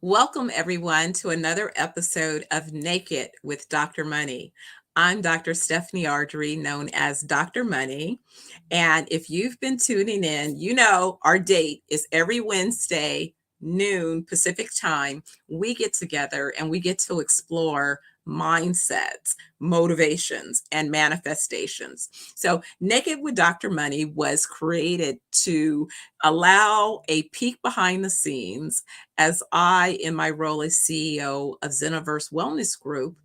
Welcome, everyone, to another episode of Naked with Dr. Money. I'm Dr. Stephanie Ardrey, known as Dr. Money. And if you've been tuning in, you know our date is every Wednesday, noon Pacific time. We get together and we get to explore mindsets, motivations, and manifestations. So, Naked with Dr. Money was created to allow a peek behind the scenes as I, in my role as CEO of ZenoVerse Wellness Group,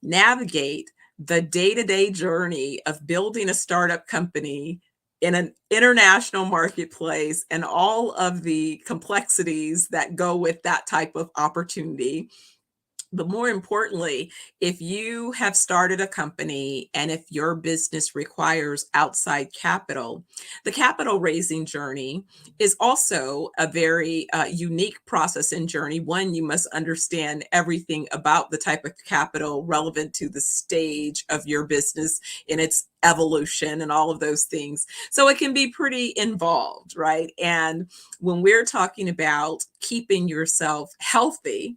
navigate the day to day journey of building a startup company in an international marketplace and all of the complexities that go with that type of opportunity. But more importantly, if you have started a company and if your business requires outside capital, the capital raising journey is also a very unique process and journey. One, you must understand everything about the type of capital relevant to the stage of your business in its evolution and all of those things. So it can be pretty involved, right? And when we're talking about keeping yourself healthy,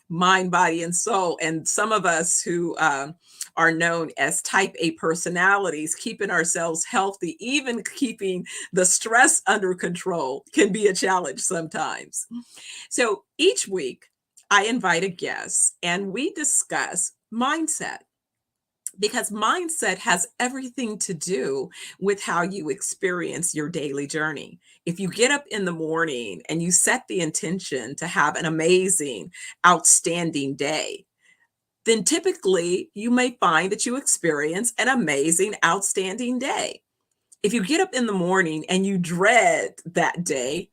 mind, body, and soul. And some of us who are known as type A personalities, keeping ourselves healthy, even keeping the stress under control, can be a challenge sometimes. So each week, I invite a guest and we discuss mindset because mindset has everything to do with how you experience your daily journey. If you get up in the morning and you set the intention to have an amazing, outstanding day, then typically you may find that you experience an amazing, outstanding day. If you get up in the morning and you dread that day,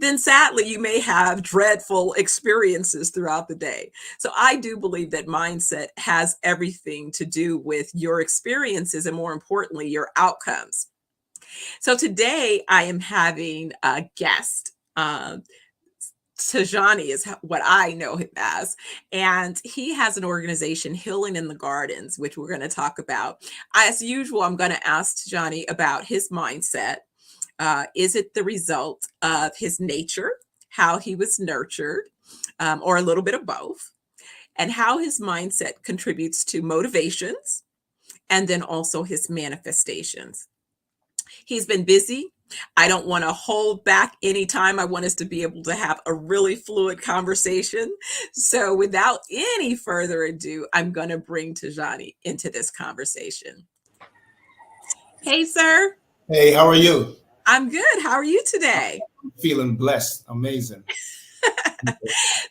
then sadly you may have dreadful experiences throughout the day. So I do believe that mindset has everything to do with your experiences and, more importantly, your outcomes. So today I am having a guest. Tijani is what I know him as. And he has an organization, Healing in the Gardens, which we're going to talk about. As usual, I'm going to ask Tijani about his mindset. Is it the result of his nature, how he was nurtured, or a little bit of both, and how his mindset contributes to motivations and then also his manifestations? He's been busy. I don't want to hold back any time. I want us to be able to have a really fluid conversation. So, without any further ado, I'm going to bring Tijani into this conversation. Hey, sir. Hey, how are you? I'm good. How are you today? I'm feeling blessed. Amazing.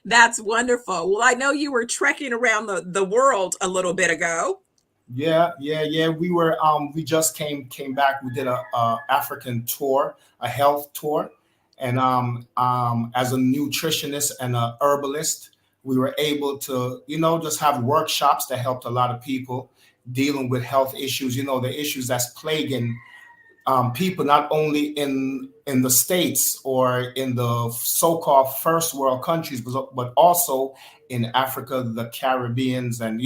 That's wonderful. Well, I know you were trekking around the world a little bit ago. Yeah. We just came back. We did a African tour, a health tour, and as a nutritionist and a herbalist, we were able to just have workshops that helped a lot of people dealing with health issues. The issues that's plaguing people not only in the states or in the so-called first world countries, but also in Africa, the Caribbeans, and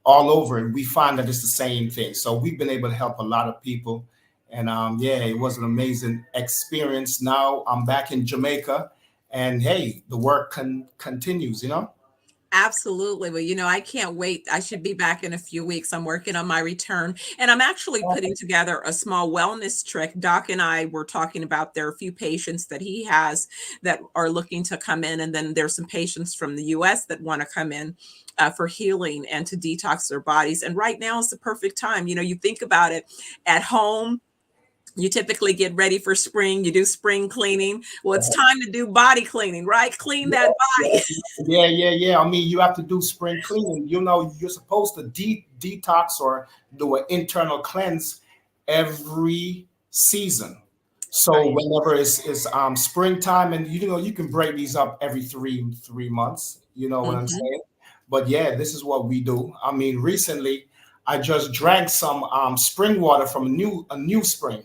all over. And we find that it's the same thing. So we've been able to help a lot of people, and yeah, it was an amazing experience. Now I'm back in Jamaica, and hey, the work continues. Absolutely. Well, I can't wait. I should be back in a few weeks. I'm working on my return and I'm actually putting together a small wellness trick. Doc and I were talking about there are a few patients that he has that are looking to come in. And then there's some patients from the US that want to come in for healing and to detox their bodies. And right now is the perfect time. You think about it at home. You typically get ready for spring. You do spring cleaning. Well, it's time to do body cleaning, right? Clean that body. Yeah. I mean, you have to do spring cleaning. You're supposed to detox or do an internal cleanse every season. So Right. whenever it's springtime, and you can break these up every three months. You know what I'm Mhm. saying? But yeah, this is what we do. I mean, recently I just drank some spring water from a new spring,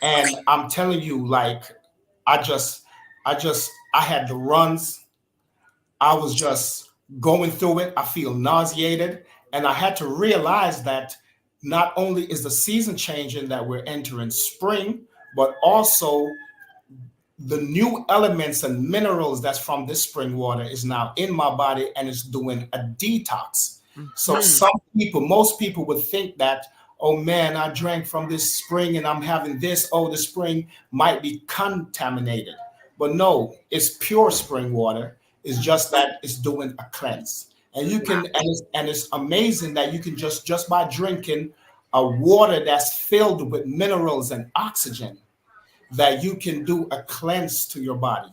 and I'm telling you, like, I just I had the runs. I was just going through it. I feel nauseated. And I had to realize that not only is the season changing, that we're entering spring, but also the new elements and minerals that's from this spring water is now in my body and it's doing a detox. So Mhm. most people would think that, oh man, I drank from this spring and I'm having this. Oh, the spring might be contaminated. But no, it's pure spring water. It's just that it's doing a cleanse. And you can, and it's amazing that you can just by drinking a water that's filled with minerals and oxygen, that you can do a cleanse to your body.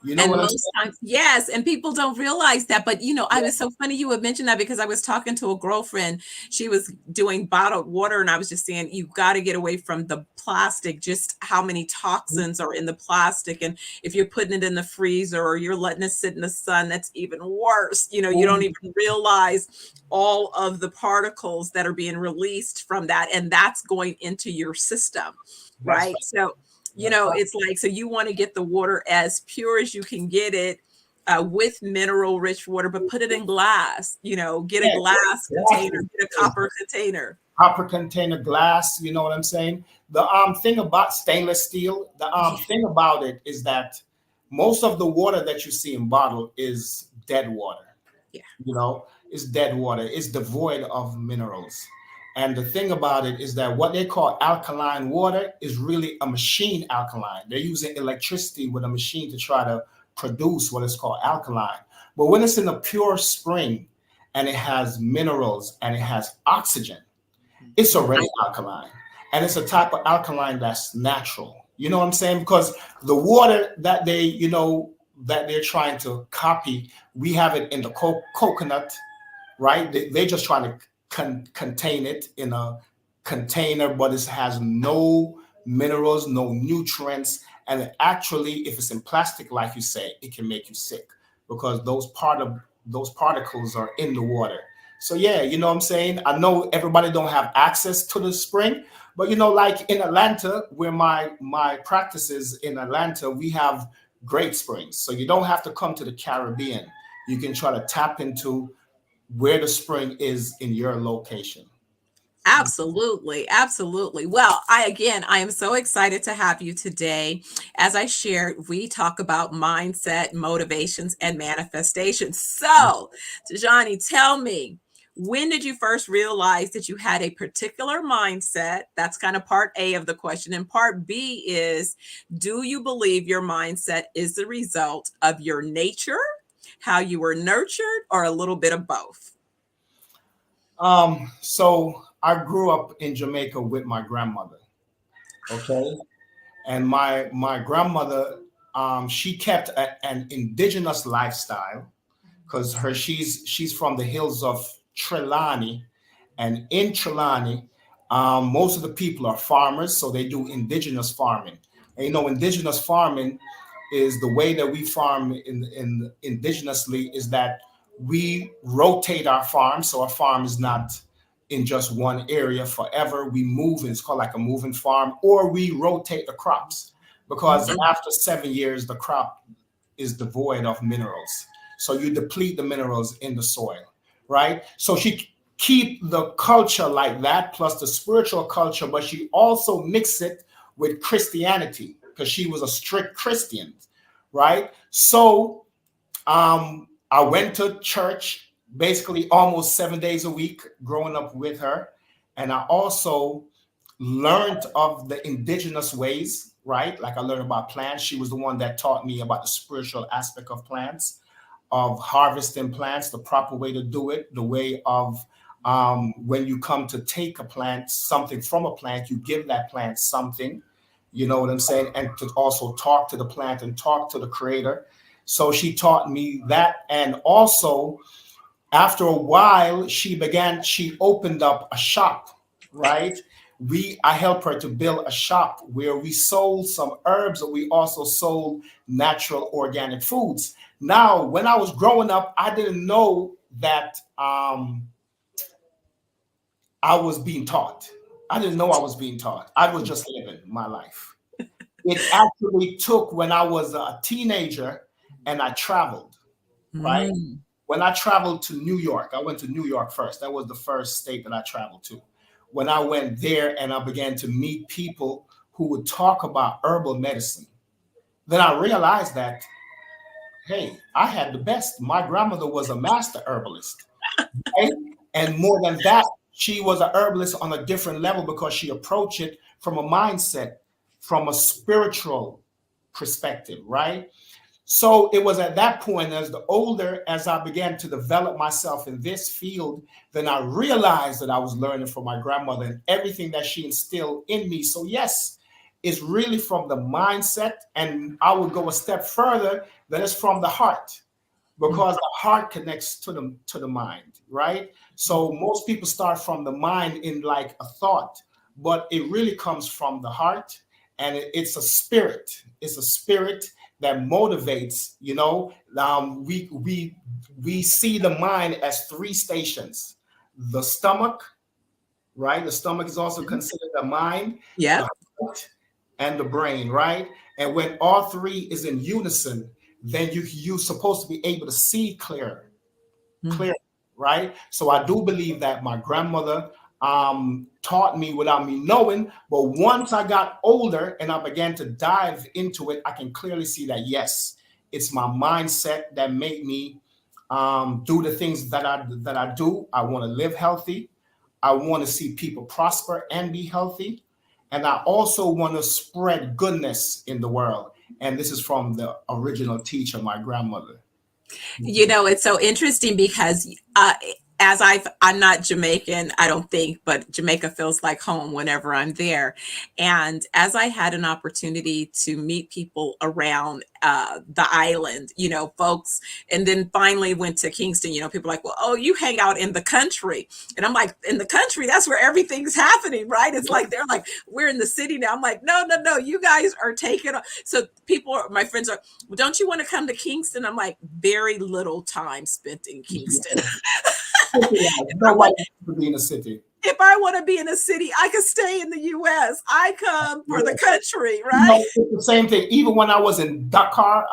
You know And what I'm most saying? times, yes, and people don't realize that. But I was so funny you would mention that because I was talking to a girlfriend. She was doing bottled water, and I was just saying, you've got to get away from the plastic, just how many toxins are in the plastic. And if you're putting it in the freezer or you're letting it sit in the sun, that's even worse. You don't even realize all of the particles that are being released from that, and that's going into your system, That's right? So that's right. it's like, so you want to get the water as pure as you can get it, with mineral rich water, but put it in glass, get a Yeah, glass container, exactly. get a copper container. Copper container glass, you know what I'm saying? The thing about stainless steel, the Yeah. thing about it is that most of the water that you see in bottle is dead water. Yeah. You know, it's dead water. It's devoid of minerals. And the thing about it is that what they call alkaline water is really a machine alkaline. They're using electricity with a machine to try to produce what is called alkaline. But when it's in a pure spring and it has minerals and it has oxygen, it's Mhm. already alkaline. And it's a type of alkaline that's natural. You know what I'm saying? Because the water that that they're trying to copy, we have it in the coconut, right? They're just trying to contain it in a container, but it has no minerals, no nutrients. And actually, if it's in plastic, like you say, it can make you sick because those particles are in the water. So yeah, you know what I'm saying? I know everybody don't have access to the spring, but like in Atlanta, where my practice is in Atlanta, we have great springs. So you don't have to come to the Caribbean. You can try to tap into where the spring is in your location. Absolutely, absolutely. Well, I am so excited to have you today. As I shared, we talk about mindset, motivations, and manifestation. So, Tijani, tell me, when did you first realize that you had a particular mindset? That's kind of part A of the question. And part B is, do you believe your mindset is the result of your nature, how you were nurtured, or a little bit of both? So I grew up in Jamaica with my grandmother. Okay. And my grandmother, she kept an indigenous lifestyle because she's from the hills of Trelawney, and in Trelawney, most of the people are farmers, so they do indigenous farming. And indigenous farming is the way that we farm in indigenously is that we rotate our farm, so our farm is not in just one area forever. We move, it's called like a moving farm, or we rotate the crops because Mhm. after 7 years, the crop is devoid of minerals. So you deplete the minerals in the soil, right? So she keep the culture like that, plus the spiritual culture, but she also mix it with Christianity because she was a strict Christian, right? So I went to church basically almost 7 days a week growing up with her. And I also learned of the indigenous ways, right? Like I learned about plants. She was the one that taught me about the spiritual aspect of plants, of harvesting plants, the proper way to do it, the way of when you come to take a plant, something from a plant, you give that plant something, you know what I'm saying? And to also talk to the plant and talk to the creator. So she taught me that. And also, after a while, she opened up a shop, right? I helped her to build a shop where we sold some herbs, but we also sold natural organic foods. Now, when I was growing up, I didn't know that I was being taught. I didn't know I was being taught. I was just living my life. It actually took when I was a teenager and I traveled, right? Mm. When I traveled to New York, I went to New York first. That was the first state that I traveled to. When I went there and I began to meet people who would talk about herbal medicine, Then I realized that, hey, I had the best. My grandmother was a master herbalist, right? And more than that, she was a herbalist on a different level because she approached it from a mindset, from a spiritual perspective, right? So it was at that point, as I began to develop myself in this field, then I realized that I was learning from my grandmother and everything that she instilled in me. So yes, it's really from the mindset, and I would go a step further, that it's from the heart, because the heart connects to the mind, right? So most people start from the mind in like a thought, but it really comes from the heart, and it's a spirit. It's a spirit that motivates. We see the mind as three stations: the stomach, right? The stomach is also considered the mind, the Yep. heart, and the brain, right? And when all three is in unison, then you're supposed to be able to see clear, right? So I do believe that my grandmother taught me without me knowing, but once I got older and I began to dive into it, I can clearly see that yes, it's my mindset that made me do the things that I do. I want to live healthy. I want to see people prosper and be healthy. And I also want to spread goodness in the world. And this is from the original teacher, my grandmother. You know, it's so interesting because I'm not Jamaican, I don't think, but Jamaica feels like home whenever I'm there. And as I had an opportunity to meet people around the island, you know, folks, and then finally went to Kingston, you know, people are like, well, oh, you hang out in the country. And I'm like, in the country, that's where everything's happening, right? It's like, they're like, we're in the city now. I'm like, no, no, no, you guys are taking. So my friends are, well, don't you want to come to Kingston? I'm like, very little time spent in Kingston. City life. if I Nobody want, wants to be in a city. if I want to be in a city, I could stay in the U.S. I come for the country, right? It's the same thing. Even when I was in Dakar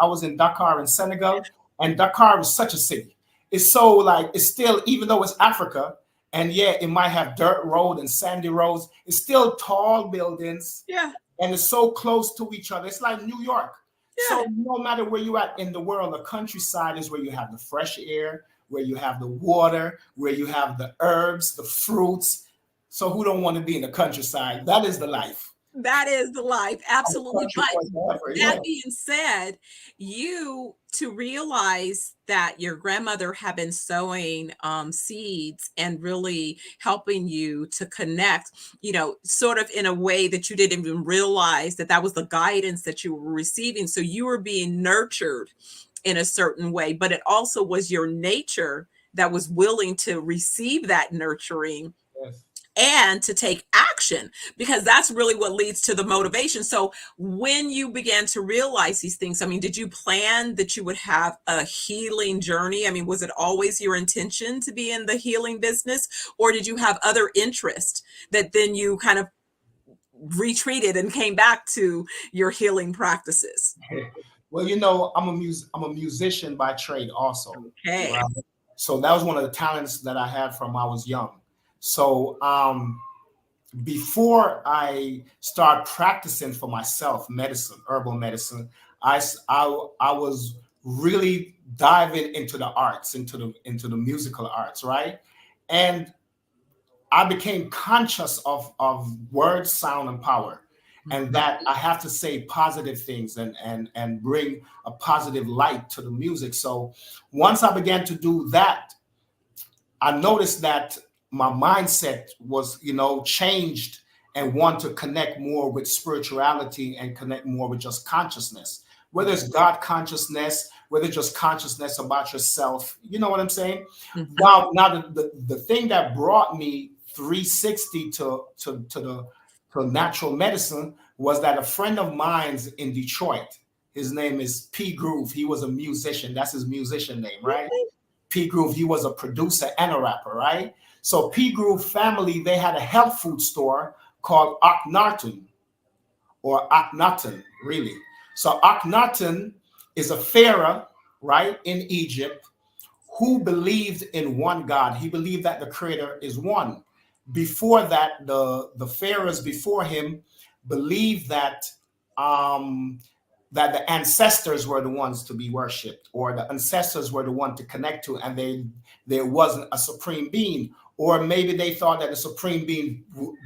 in Senegal, and Dakar is such a city. It's so like it's still, even though it's Africa, and yeah, it might have dirt road and sandy roads, it's still tall buildings, Yeah, and it's so close to each other. It's like New York. yeah. So no matter where you at in the world, the countryside is where you have the fresh air, where you have the water, where you have the herbs, the fruits. So who don't want to be in the countryside? That is the life. That is the life, I'm a absolutely. country But boy forever. that Yeah. being said, you to realize that your grandmother had been sowing seeds and really helping you to connect, you know, sort of in a way that you didn't even realize that that was the guidance that you were receiving. So you were being nurtured in a certain way, but it also was your nature that was willing to receive that nurturing Yes. and to take action, because that's really what leads to the motivation. So when you began to realize these things, I mean, did you plan that you would have a healing journey? I mean, was it always your intention to be in the healing business, or did you have other interest that then you kind of retreated and came back to your healing practices? Well, I'm a musician by trade also, Okay. right? So that was one of the talents that I had from I was young. So before I start practicing for myself medicine, herbal medicine, I was really diving into the arts, into the musical arts, right? And I became conscious of word, sound, and power, and that I have to say positive things and bring a positive light to the music. So once I began to do that, I noticed that my mindset was, changed, and want to connect more with spirituality and connect more with just consciousness, whether it's God consciousness, whether it's just consciousness about yourself. You know what I'm saying? Mhm. Now the thing that brought me 360 to natural medicine was that a friend of mine's in Detroit. His name is P Groove. He was a musician. That's his musician name, right? P Groove, he was a producer and a rapper, right? So P Groove family, they had a health food store called Akhenaten, or Akhenaten, really. So Akhenaten is a pharaoh, right, in Egypt, who believed in one God. He believed that the creator is one. Before that, the pharaohs before him believed that um, that the ancestors were the ones to be worshipped, or the ancestors were the one to connect to, and there wasn't a supreme being. Or maybe they thought that the supreme being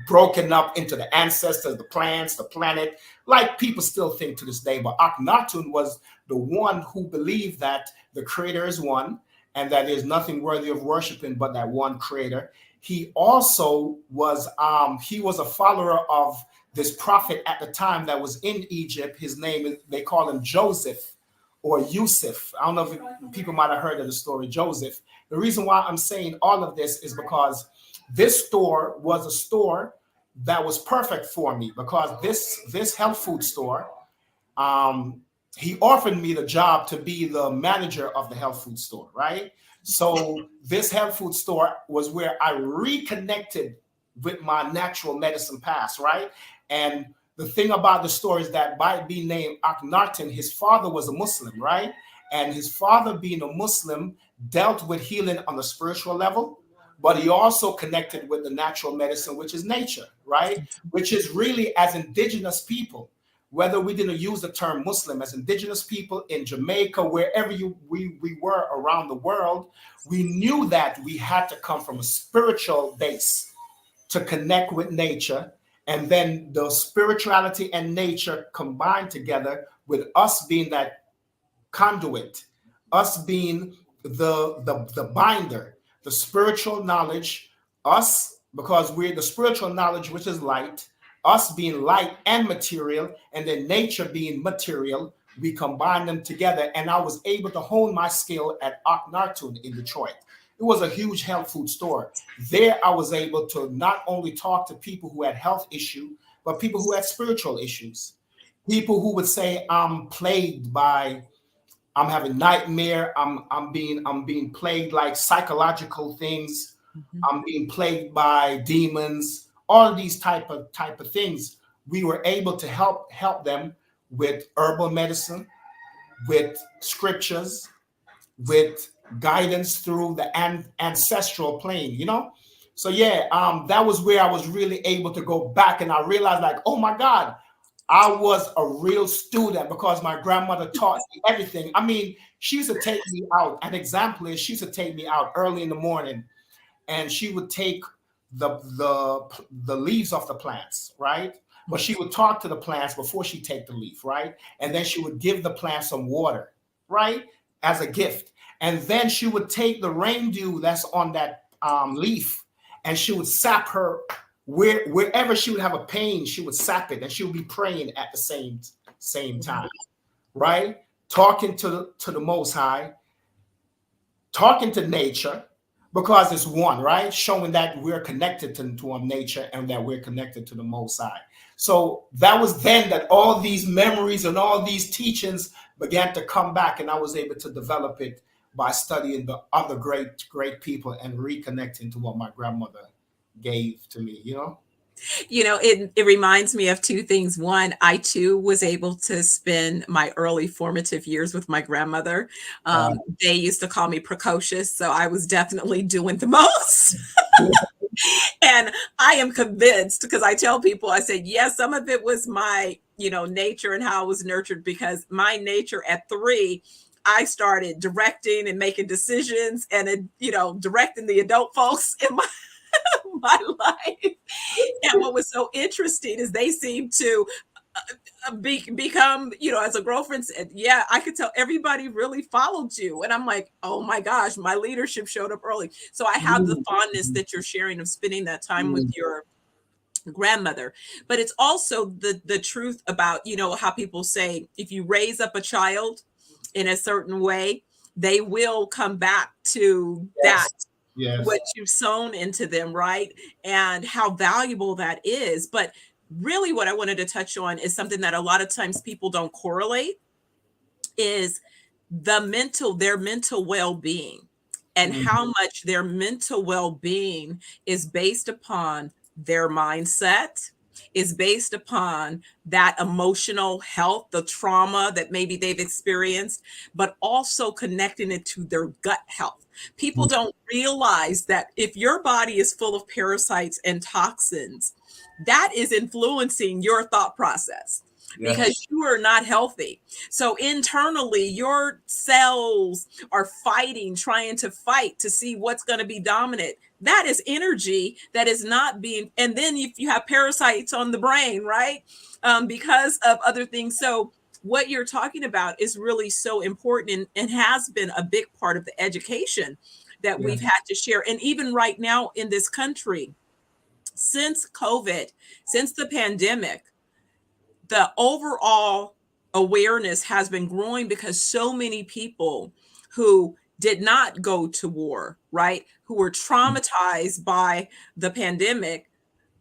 broken up into the ancestors, the plants, the planet, like people still think to this day. But Akhenaten was the one who believed that the creator is one, and that there's nothing worthy of worshiping but that one creator. He also was a follower of this prophet at the time that was in Egypt. His name is, they call him Joseph or Yusuf. I don't know if people might have heard of the story Joseph. The reason why I'm saying all of this is because this store was a store that was perfect for me, because this health food store, he offered me the job to be the manager of the health food store, right? So this health food store was where I reconnected with my natural medicine past, right? And the thing about the story is that by being named Akhenaten, his father was a Muslim, right? And his father, being a Muslim, dealt with healing on the spiritual level, but he also connected with the natural medicine, which is nature, right? Which is really, as indigenous people, whether we didn't use the term Muslim, as indigenous people in Jamaica, wherever we were around the world, we knew that we had to come from a spiritual base to connect with nature. And then the spirituality and nature combined together with us being that conduit, us being the binder, the spiritual knowledge, us, because we're the spiritual knowledge, which is light, us being light and material, and then nature being material, we combine them together. And I was able to hone my skill at Akhenaten in Detroit. It was a huge health food store. There I was able to not only talk to people who had health issues, but people who had spiritual issues. People who would say, I'm plagued by, I'm having nightmare, I'm being plagued like psychological things, I'm being plagued by demons, all of these type of things. We were able to help them with herbal medicine, with scriptures, with guidance through the ancestral plane, you know? So yeah, that was where I was really able to go back, and I realized, like, oh my God, I was a real student because my grandmother taught me everything. I mean, she used to take me out. An example is, she used to take me out early in the morning, and she would take the leaves off the plants, right? But she would talk to the plants before she take the leaf, right? And then she would give the plant some water, right, as a gift. And then she would take the rain dew that's on that leaf, and she would sap her wherever she would have a pain. She would sap it, and she would be praying at the same time, right? Talking to the Most High, talking to nature, because it's one, right? Showing that we're connected to nature, and that we're connected to the Most High. So that was then that all these memories and all these teachings began to come back, and I was able to develop it by studying the other great people and reconnecting to what my grandmother gave to me, you know? It reminds me of two things. One, I too was able to spend my early formative years with my grandmother. They used to call me precocious, so I was definitely doing the most. And I am convinced, because I tell people, I said, yes, some of it was my, nature and how I was nurtured, because my nature at 3, I started directing and making decisions and, directing the adult folks in my life. And what was so interesting is they seemed to become, as a girlfriend said, yeah, I could tell everybody really followed you. And I'm like, oh my gosh, my leadership showed up early. So I have the fondness that you're sharing of spending that time with your grandmother. But it's also the truth about, how people say, if you raise up a child in a certain way, they will come back to that. Yes. What you've sown into them, right? And how valuable that is. But really what I wanted to touch on is something that a lot of times people don't correlate, is their mental well-being, and how much their mental well-being is based upon their mindset, is based upon that emotional health, the trauma that maybe they've experienced, but also connecting it to their gut health. People don't realize that if your body is full of parasites and toxins, that is influencing your thought process. Yes. because you are not healthy. So internally, your cells are fighting, trying to fight to see what's going to be dominant. That is energy that is not being, and then if you have parasites on the brain, right? Because of other things. So what you're talking about is really so important, and has been a big part of the education that we've Yes. had to share. And even right now in this country, since COVID, since the pandemic, the overall awareness has been growing because so many people who did not go to war, right, who were traumatized by the pandemic,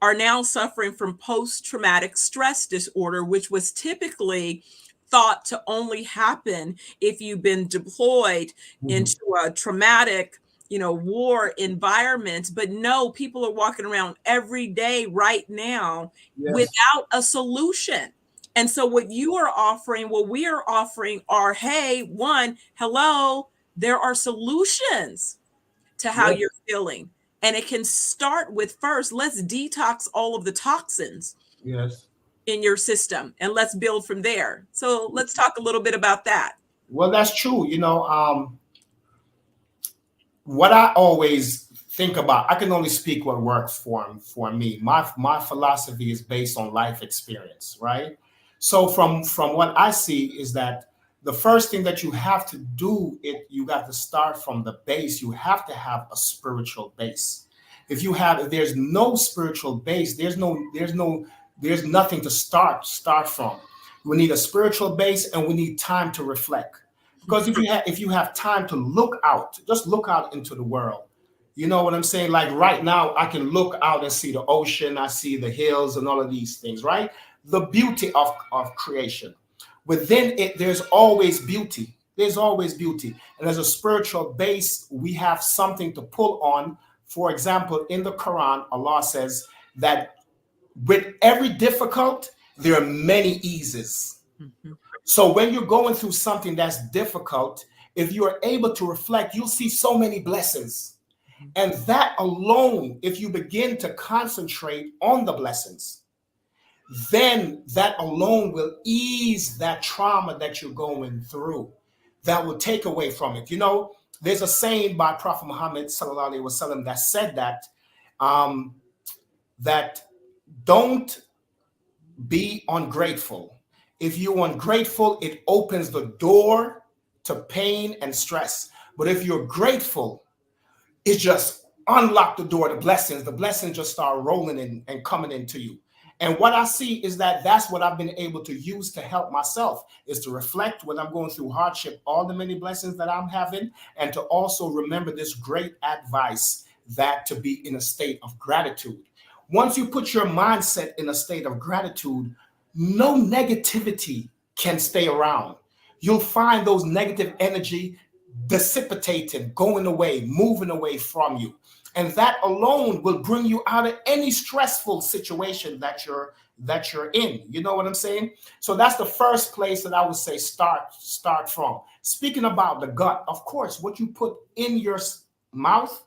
are now suffering from post-traumatic stress disorder, which was typically thought to only happen if you've been deployed Mhm. into a traumatic, war environment. But no, people are walking around every day right now Yes. without a solution. And so what you are offering, what we are offering are, hey, one, hello, there are solutions to how Yes. you're feeling. And it can start with, first, let's detox all of the toxins Yes. in your system and let's build from there. So let's talk a little bit about that. Well, that's true. What I always think about, I can only speak what works for me. My philosophy is based on life experience, right? So from what I see is that the first thing that you have to do, you got to start from the base. You have to have a spiritual base. If there's no spiritual base, there's nothing to start from. We need a spiritual base, and we need time to reflect. Because if you have time to look out, just look out into the world. You know what I'm saying? Like right now, I can look out and see the ocean, I see the hills and all of these things, right? The beauty of creation. Within it, there's always beauty. There's always beauty. And as a spiritual base, we have something to pull on. For example, in the Quran, Allah says that with every difficult, there are many eases. Mhm. So when you're going through something that's difficult, if you are able to reflect, you'll see so many blessings. And that alone, if you begin to concentrate on the blessings, then that alone will ease that trauma that you're going through. That will take away from it. There's a saying by Prophet Muhammad sallallahu alaihi wasallam that said um, that don't be ungrateful. If you're ungrateful, it opens the door to pain and stress. But if you're grateful, it just unlock the door to blessings. The blessings just start rolling in and coming into you. And what I see is that that's what I've been able to use to help myself, is to reflect when I'm going through hardship, all the many blessings that I'm having, and to also remember this great advice, that to be in a state of gratitude. Once you put your mindset in a state of gratitude, no negativity can stay around. You'll find those negative energy dissipating, going away, moving away from you. And that alone will bring you out of any stressful situation that you're in. You know what I'm saying? So that's the first place that I would say start from. Speaking about the gut, of course, what you put in your mouth,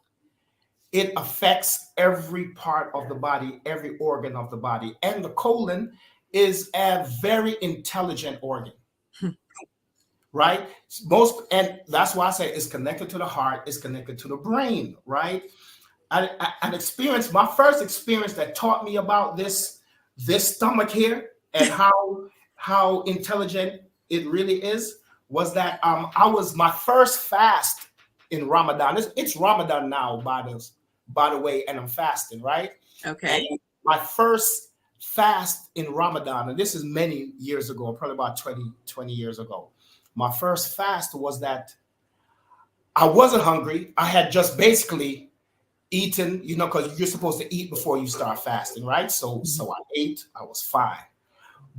it affects every part of the body, every organ of the body. And the colon is a very intelligent organ, right? And that's why I say it's connected to the heart, it's connected to the brain, right? My first experience that taught me about this stomach here and how intelligent it really is was that I was my first fast in Ramadan. It's Ramadan now, by the way, and I'm fasting, right? And Okay. my first fast in Ramadan, and this is many years ago, probably about 20 years ago. My first fast was that I wasn't hungry. I had just basically eaten, because you're supposed to eat before you start fasting, right? So I ate, I was fine.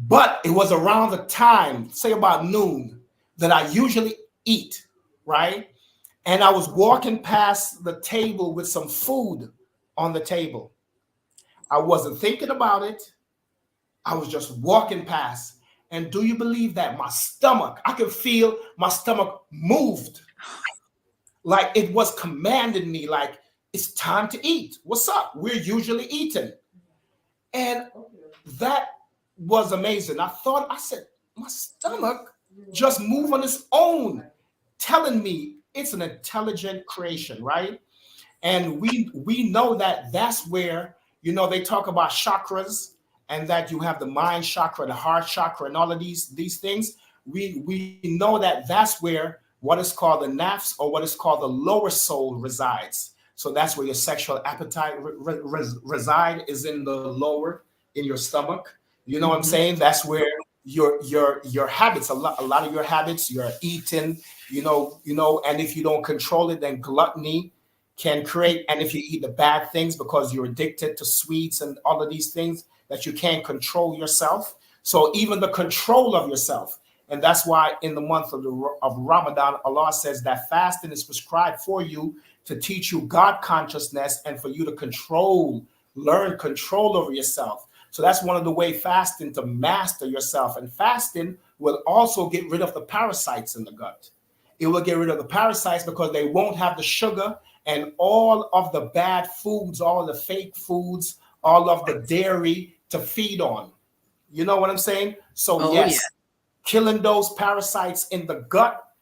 But it was around the time, say about noon, that I usually eat, right? And I was walking past the table with some food on the table. I wasn't thinking about it. I was just walking past. And do you believe that I could feel my stomach moved, like it was commanding me, like it's time to eat. What's up? We're usually eating. And that was amazing. I said, my stomach just move on its own, telling me it's an intelligent creation, right? And we know that that's where, they talk about chakras, and that you have the mind chakra, the heart chakra, and all of these things. We know that that's where what is called the nafs, or what is called the lower soul, resides. So that's where your sexual appetite reside, is in the lower, in your stomach. You know what I'm Mhm. saying? That's where your habits, a lot of your habits, your eating, and if you don't control it, then gluttony can create. And if you eat the bad things because you're addicted to sweets and all of these things, that you can't control yourself. So even the control of yourself. And that's why in the month of Ramadan, Allah says that fasting is prescribed for you, to teach you God consciousness, and for you to learn control over yourself. So that's one of the way fasting, to master yourself. And fasting will also get rid of the parasites in the gut. It will get rid of the parasites, because they won't have the sugar and all of the bad foods, all of the fake foods, all of the dairy to feed on. You know what I'm saying? So Oh, yeah. yes, killing those parasites in the gut,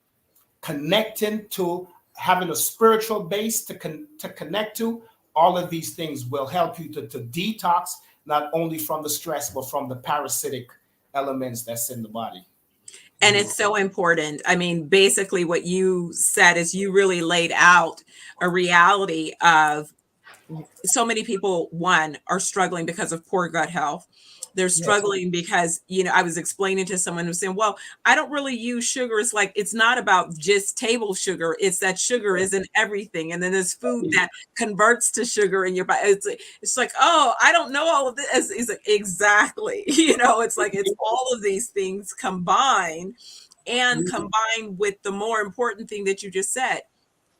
connecting to having a spiritual base to connect to, all of these things will help you to detox, not only from the stress, but from the parasitic elements that's in the body. And it's so important. I mean, basically, what you said is you really laid out a reality of so many people, one, are struggling because of poor gut health. They're Yes. struggling because, I was explaining to someone who's saying, well, I don't really use sugar. It's like, it's not about just table sugar. It's that sugar is in everything. And then there's food that converts to sugar in your body. It's like, oh, I don't know all of this. It's like, exactly. It's like, it's all of these things combined, and combined with the more important thing that you just said,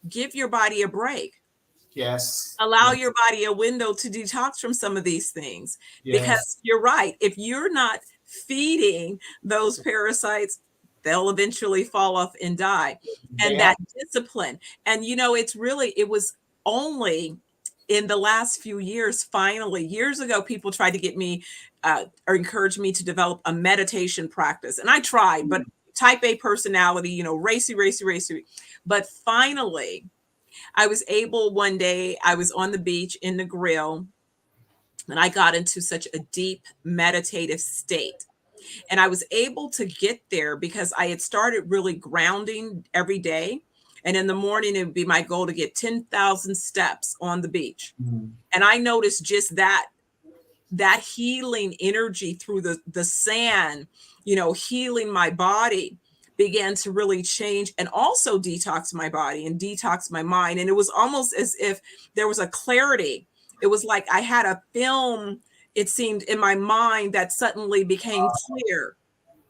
give your body a break. Yes. Allow your body a window to detox from some of these things, Yes. because you're right. If you're not feeding those parasites, they'll eventually fall off and die. They And have. that discipline, and it was only in the last few years, finally. Years ago, people tried to get me or encourage me to develop a meditation practice, and I tried, but type A personality, racy, racy, racy. But finally, I was able, one day, I was on the beach in the grill, and I got into such a deep meditative state. And I was able to get there because I had started really grounding every day. And in the morning, it would be my goal to get 10,000 steps on the beach. Mhm. And I noticed just that healing energy through the sand, healing my body, began to really change, and also detox my body and detox my mind. And it was almost as if there was a clarity. It was like I had a film, it seemed, in my mind that suddenly became clear.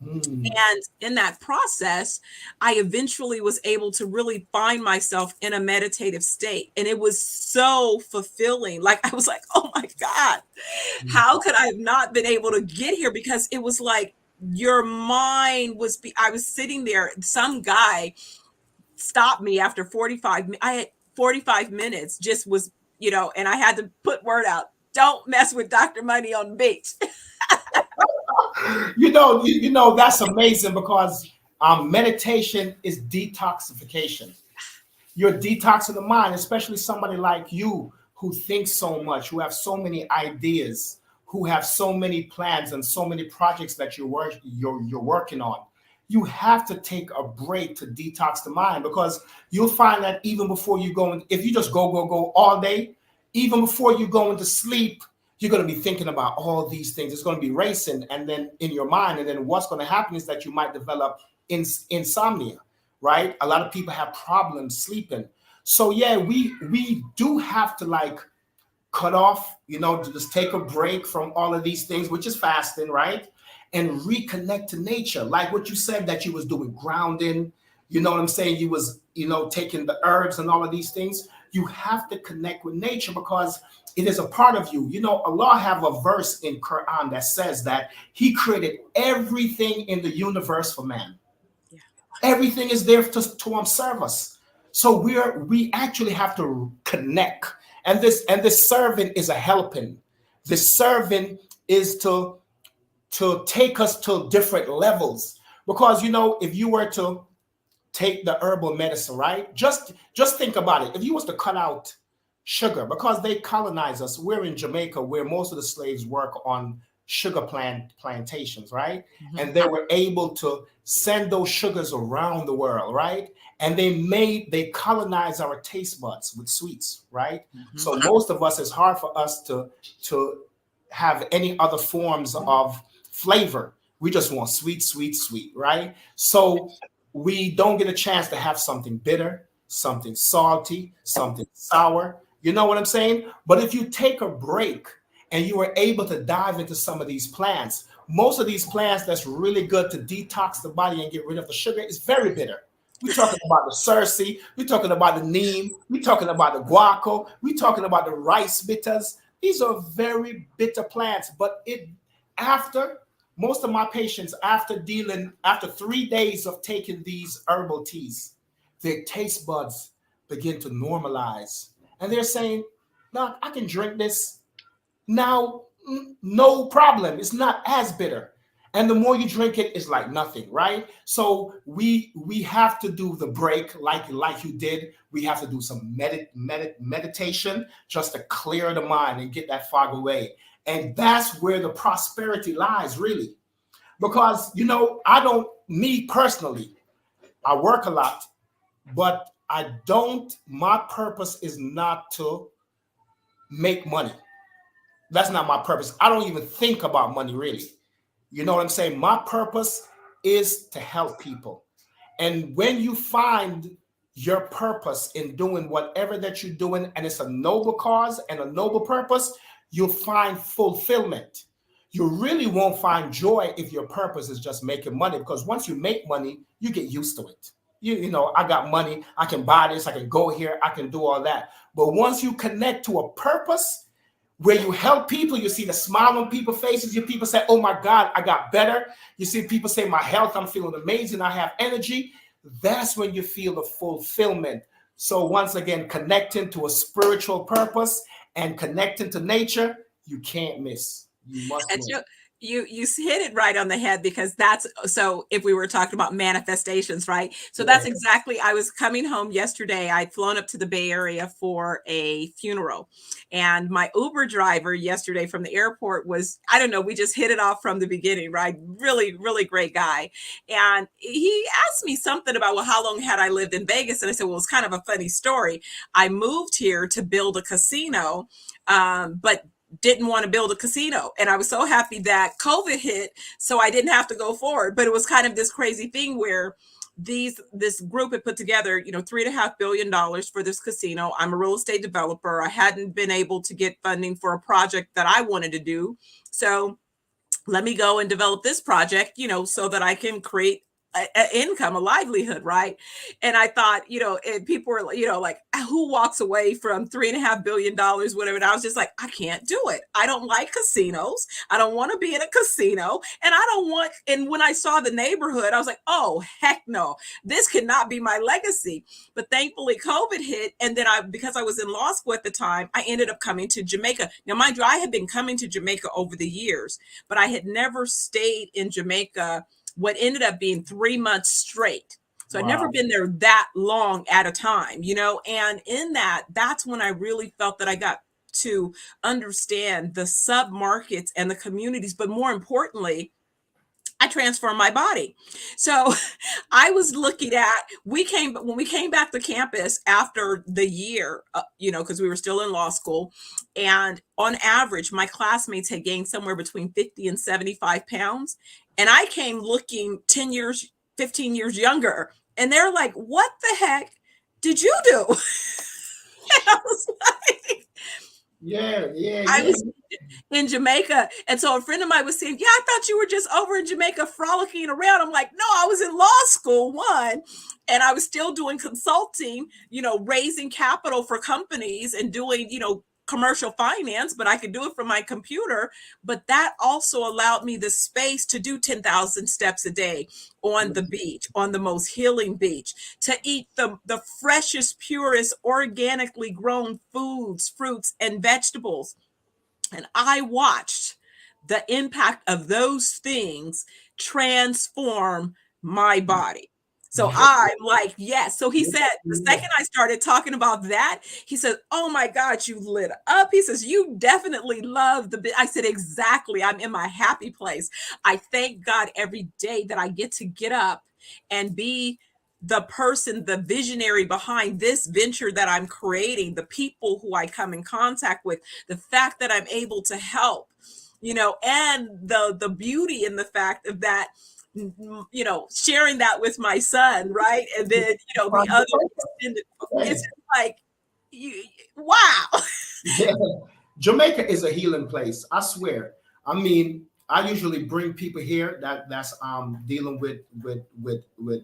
Mm. And in that process, I eventually was able to really find myself in a meditative state. And it was so fulfilling. Like, I was like, oh my God, how could I have not been able to get here? Because it was like your mind I was sitting there. Some guy stopped me after 45 minutes, just was, and I had to put word out, don't mess with Dr. Money on the beach. That's amazing, because meditation is detoxification. You're detoxing the mind, especially somebody like you who thinks so much, who have so many ideas, who have so many plans and so many projects that you're working on. You have to take a break to detox the mind, because you'll find that even before you go in, if you just go all day, even before you go into sleep, you're going to be thinking about all these things. It's going to be racing, and then in your mind, and then what's going to happen is that you might develop insomnia, right? A lot of people have problems sleeping. So yeah, we do have to like cut off, to just take a break from all of these things, which is fasting, right? And reconnect to nature. Like what you said, that you was doing grounding, you know what I'm saying? You was, taking the herbs and all of these things. You have to connect with nature, because it is a part of you. Allah have a verse in Quran that says that He created everything in the universe for man. Yeah. Everything is there to serve us. So we actually have to connect. And this serving is a helping. This serving is to to take us to different levels. Because if you were to take the herbal medicine, right? Just think about it. If you was to cut out sugar, because they colonize us, we're in Jamaica where most of the slaves work on sugar plantations, right? Mhm. And they were able to send those sugars around the world, right? And they colonize our taste buds with sweets, right? Mhm. So most of us, it's hard for us to have any other forms of flavor. We just want sweet, sweet, sweet, right? So we don't get a chance to have something bitter, something salty, something sour. You know what I'm saying? But if you take a break and you are able to dive into some of these plants, most of these plants that's really good to detox the body and get rid of the sugar is very bitter. We're talking about the Cersei, we're talking about the neem, we're talking about the guaco, we're talking about the rice bitters. These are very bitter plants, but after most of my patients, after 3 days of taking these herbal teas, their taste buds begin to normalize. And they're saying, "Doc, I can drink this now, no problem. It's not as bitter." And the more you drink it, it's like nothing, right? So we have to do the break like you did. We have to do some meditation just to clear the mind and get that fog away. And that's where the prosperity lies, really. Because I don't, me personally, I work a lot, but I don't, my purpose is not to make money. That's not my purpose. I don't even think about money, really. You know what I'm saying? My purpose is to help people. And when you find your purpose in doing whatever that you're doing, and it's a noble cause and a noble purpose, you'll find fulfillment. You really won't find joy if your purpose is just making money, because once you make money, you get used to it. I got money, I can buy this, I can go here, I can do all that. But once you connect to a purpose where you help people, you see the smile on people's faces. Your people say, "Oh my God, I got better." You see people say, "My health, I'm feeling amazing. I have energy." That's when you feel the fulfillment. So once again, connecting to a spiritual purpose and connecting to nature, you can't miss. You must And win. you hit it right on the head, because that's, so if we were talking about manifestations, right? So that's Yeah. exactly, I was coming home yesterday. I'd flown up to the Bay Area for a funeral, and my Uber driver yesterday from the airport was, I don't know, we just hit it off from the beginning, right? Really, really great guy. And he asked me something about, well, how long had I lived in Vegas? And I said, well, it's kind of a funny story. I moved here to build a casino, but didn't want to build a casino. And I was so happy that COVID hit, so I didn't have to go forward. But it was kind of this crazy thing where this group had put together, $3.5 billion for this casino. I'm a real estate developer. I hadn't been able to get funding for a project that I wanted to do. So let me go and develop this project, so that I can create an income, a livelihood, right? And I thought, and people were, like, who walks away from $3.5 billion, whatever? And I was just like, I can't do it. I don't like casinos. I don't want to be in a casino, and I don't want. And when I saw the neighborhood, I was like, oh heck no, this cannot be my legacy. But thankfully, COVID hit, and then because I was in law school at the time, I ended up coming to Jamaica. Now, mind you, I had been coming to Jamaica over the years, but I had never stayed in Jamaica what ended up being 3 months straight. So I'd never Wow. been there that long at a time, and in that's when I really felt that I got to understand the sub markets and the communities, but more importantly, I transformed my body. So I was looking at, when we came back to campus after the year, because we were still in law school. And on average, my classmates had gained somewhere between 50 and 75 pounds. And I came looking 10 years, 15 years younger. And they're like, what the heck did you do? And I was like, Yeah, yeah, I yeah. was in Jamaica. And so a friend of mine was saying, yeah, I thought you were just over in Jamaica frolicking around. I'm like, no, I was in law school, one, and I was still doing consulting, raising capital for companies and doing, commercial finance, but I could do it from my computer. But that also allowed me the space to do 10,000 steps a day on the beach, on the most healing beach, to eat the freshest, purest, organically grown foods, fruits, and vegetables. And I watched the impact of those things transform my body. So Yeah, I'm like, yes. So he yeah, said, the yeah. second I started talking about that, he said, oh my God, you lit up. He says, you definitely love the bit. I said, exactly. I'm in my happy place. I thank God every day that I get up and be the person, the visionary behind this venture that I'm creating, the people who I come in contact with, the fact that I'm able to help, and the beauty in the fact of that, sharing that with my son, right? And then, the other extended, it's just like, you, wow. Yeah. Jamaica is a healing place. I swear. I mean, I usually bring people here that's dealing with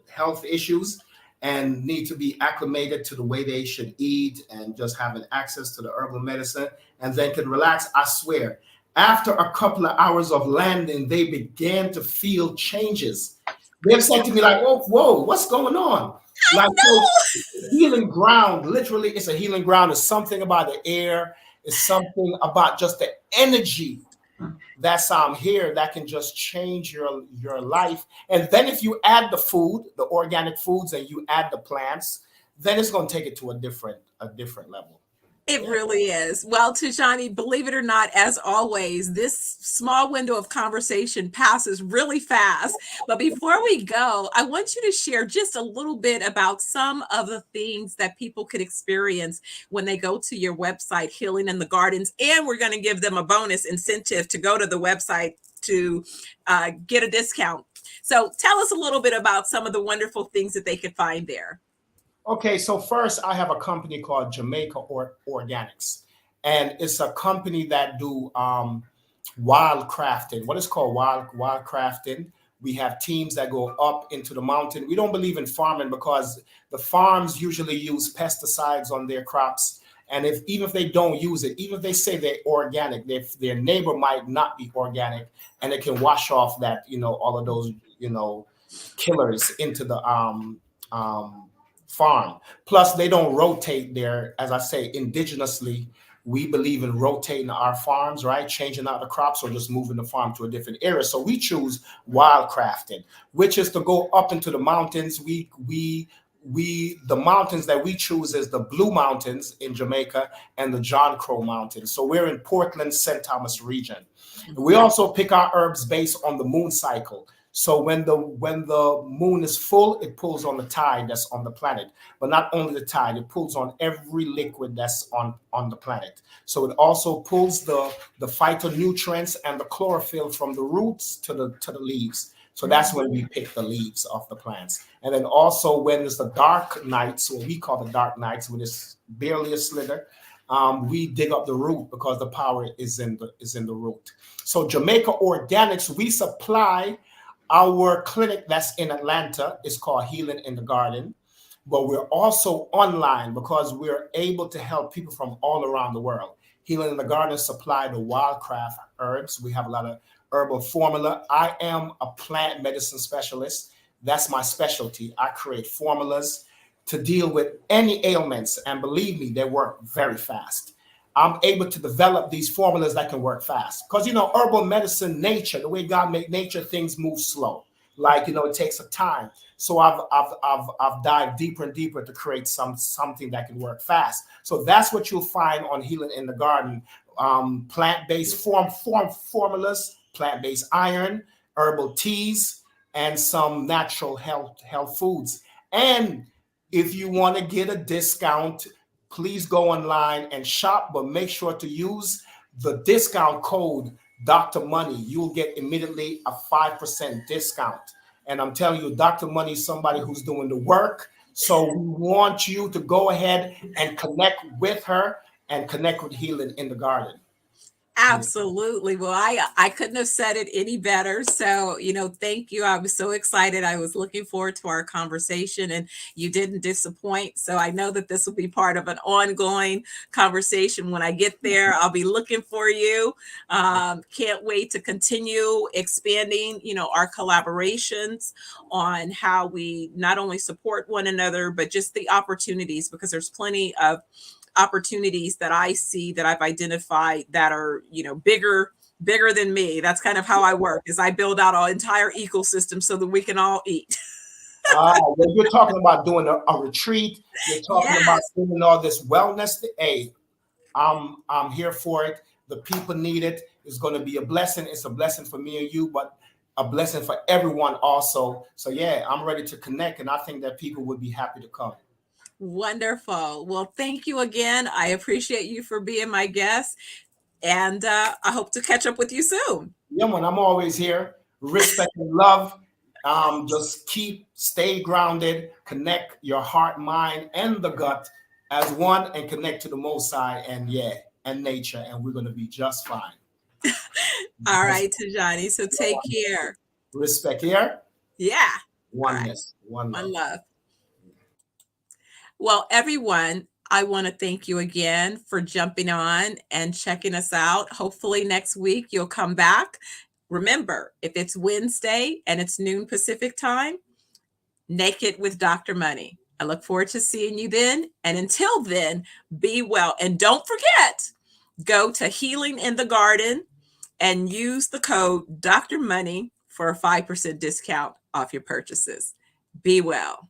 health issues and need to be acclimated to the way they should eat and just having access to the herbal medicine and then can relax. I swear. After a couple of hours of landing, they began to feel changes. They've said to me like, "Oh, whoa, what's going on?" Like so, healing ground. Literally, it's a healing ground. It's something about the air. It's something about just the energy that's here that can just change your life. And then if you add the food, the organic foods, and you add the plants, then it's going to take it to a different level. It Yeah. really is. Well, Tijani, believe it or not, as always, this small window of conversation passes really fast. But before we go, I want you to share just a little bit about some of the things that people could experience when they go to your website, Healing in the Gardens. And we're going to give them a bonus incentive to go to the website to get a discount. So tell us a little bit about some of the wonderful things that they could find there. Okay, so first I have a company called Jamaica Organics, and it's a company that do wild crafting. What is called wild crafting. We have teams that go up into the mountain. We don't believe in farming because the farms usually use pesticides on their crops, and if even if they don't use it, even if they say they're organic, their neighbor might not be organic, and it can wash off that all of those killers into the farm. Plus, they don't rotate there. As I say, indigenously, we believe in rotating our farms, right? Changing out the crops or just moving the farm to a different area. So we choose wildcrafting, which is to go up into the mountains. The mountains that we choose is the Blue Mountains in Jamaica and the John Crow Mountains. So we're in Portland, St. Thomas region. We also pick our herbs based on the moon cycle. So when the moon is full, it pulls on the tide that's on the planet. But not only the tide, it pulls on every liquid that's on the planet. So it also pulls the phytonutrients and the chlorophyll from the roots to the leaves. So that's when we pick the leaves of the plants. And then also when it's the dark nights, what we call the dark nights, when it's barely a slither, we dig up the root because the power is in the root. So Jamaica Organics, we supply our clinic that's in Atlanta is called Healing in the Garden, but we're also online because we're able to help people from all around the world. Healing in the Garden supply the wildcraft herbs. We have a lot of herbal formula. I am a plant medicine specialist. That's my specialty. I create formulas to deal with any ailments, and believe me, they work very fast. I'm able to develop these formulas that can work fast. Because, herbal medicine, nature, the way God made nature, things move slow. Like, it takes a time. So I've dived deeper and deeper to create something that can work fast. So that's what you'll find on Healing in the Garden. Plant-based formulas, plant-based iron, herbal teas, and some natural health foods. And if you want to get a discount, please go online and shop, but make sure to use the discount code Dr. Money. You'll get immediately a 5% discount. And I'm telling you, Dr. Money is somebody who's doing the work. So we want you to go ahead and connect with her and connect with Healing in the Garden. Absolutely. Well, I couldn't have said it any better. So, thank you. I was so excited. I was looking forward to our conversation and you didn't disappoint. So I know that this will be part of an ongoing conversation. When I get there, I'll be looking for you. Can't wait to continue expanding, our collaborations on how we not only support one another, but just the opportunities, because there's plenty of opportunities that I see that I've identified that are, bigger bigger than me. That's kind of how I work, is I build out an entire ecosystem so that we can all eat. Well, you're talking about doing a retreat. You're talking about Yes. doing all this wellness. Hey, I'm here for it. The people need it. It's going to be a blessing. It's a blessing for me and you, but a blessing for everyone also. So yeah, I'm ready to connect, and I think that people would be happy to come. Wonderful. Well, thank you again. I appreciate you for being my guest, and I hope to catch up with you soon. Yeah, man, I'm always here. Respect and love. Just stay grounded, connect your heart, mind, and the gut as one, and connect to the Most High, and yeah, and nature, and we're gonna be just fine. All right, Tijani. So take care. Respect here, Yeah. All right. oneness, one One love. love. Well, everyone, I want to thank you again for jumping on and checking us out. Hopefully, next week you'll come back. Remember, if it's Wednesday and it's noon Pacific time, Naked with Dr. Money. I look forward to seeing you then. And until then, be well. And don't forget, go to Healing in the Garden and use the code Dr. Money for a 5% discount off your purchases. Be well.